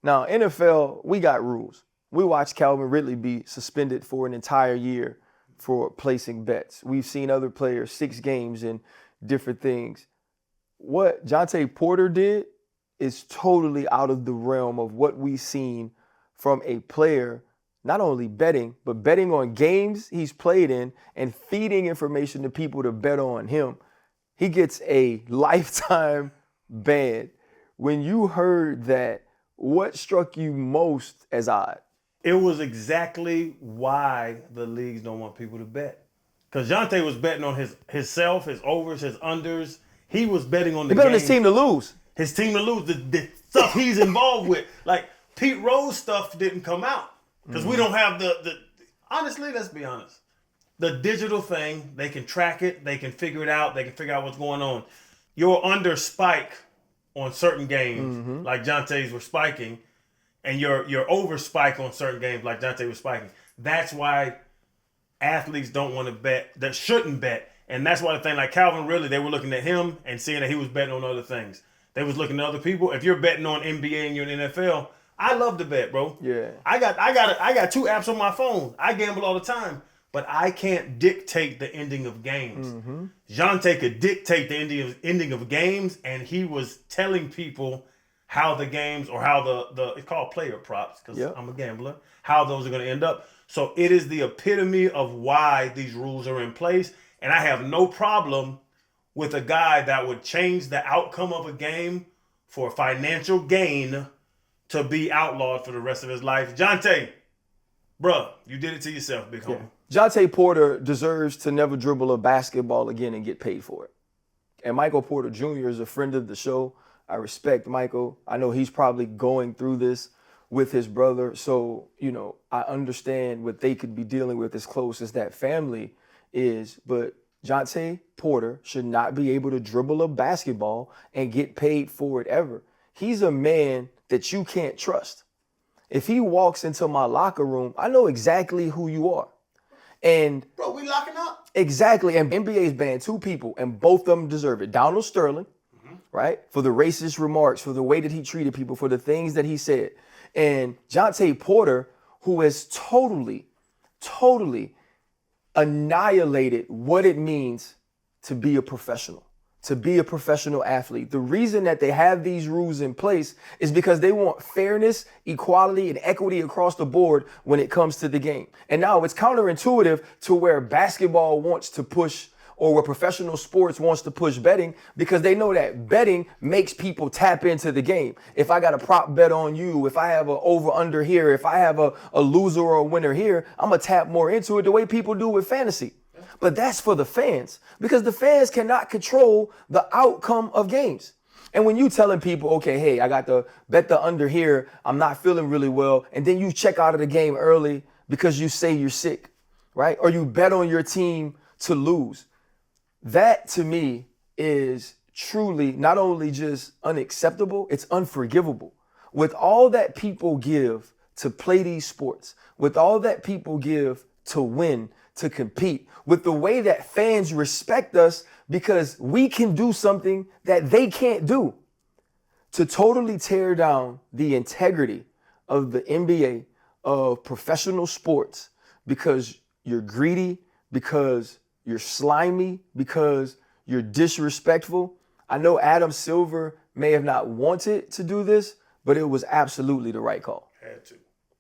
Now, NFL, we got rules. We watched Calvin Ridley be suspended for an entire year for placing bets. We've seen other players, 6 games and different things. What Jontay Porter did is totally out of the realm of what we've seen from a player, not only betting, but betting on games he's played in and feeding information to people to bet on him. He gets a lifetime ban. When you heard that, what struck you most as odd? It was exactly why the leagues don't want people to bet. Because Jontay was betting on himself, his overs, his unders. He was betting on the game. He bet on his team to lose. His team to lose. The stuff he's involved with. Like, Pete Rose stuff didn't come out. Because we don't have the honestly, let's be honest. The digital thing, they can track it. They can figure it out. They can figure out what's going on. Your under spike on certain games, like Jontay's were spiking, and your over spike on certain games, like Jontay was spiking. That's why athletes don't want to bet, that shouldn't bet. And that's why the thing like Calvin Ridley, they were looking at him and seeing that he was betting on other things. They was looking at other people. If you're betting on NBA and you're in NFL, I love to bet, bro. Yeah. I got 2 apps on my phone. I gamble all the time. But I can't dictate the ending of games. Jontay could dictate the ending of games, and he was telling people how the games, or how the it's called player props, because I'm a gambler, how those are going to end up. So it is the epitome of why these rules are in place. And I have no problem with a guy that would change the outcome of a game for financial gain to be outlawed for the rest of his life. Jontay, bruh, you did it to yourself, big homie. Jontay Porter deserves to never dribble a basketball again and get paid for it. And Michael Porter Jr. is a friend of the show. I respect Michael. I know he's probably going through this with his brother. So, I understand what they could be dealing with as close as that family is. But Jontay Porter should not be able to dribble a basketball and get paid for it ever. He's a man that you can't trust. If he walks into my locker room, I know exactly who you are. And bro, we locking up. Exactly. And NBA's banned 2 people, and both of them deserve it. Donald Sterling, right, for the racist remarks, for the way that he treated people, for the things that he said. And Jontay Porter, who has totally annihilated what it means to be a professional, to be a professional athlete. The reason that they have these rules in place is because they want fairness, equality, and equity across the board when it comes to the game. And now it's counterintuitive to where basketball wants to push, or where professional sports wants to push betting, because they know that betting makes people tap into the game. If I got a prop bet on you, if I have an over-under here, if I have a loser or a winner here, I'm going to tap more into it the way people do with fantasy. But that's for the fans, because the fans cannot control the outcome of games. And when you telling people, okay, hey, I got to bet the under here, I'm not feeling really well, and then you check out of the game early because you say you're sick, right? Or you bet on your team to lose. That, to me, is truly not only just unacceptable, it's unforgivable. With all that people give to play these sports, with all that people give to win, to compete, with the way that fans respect us because we can do something that they can't do, to totally tear down the integrity of the NBA, of professional sports, because you're greedy, because you're slimy, because you're disrespectful. I know Adam Silver may have not wanted to do this, but it was absolutely the right call. Had to.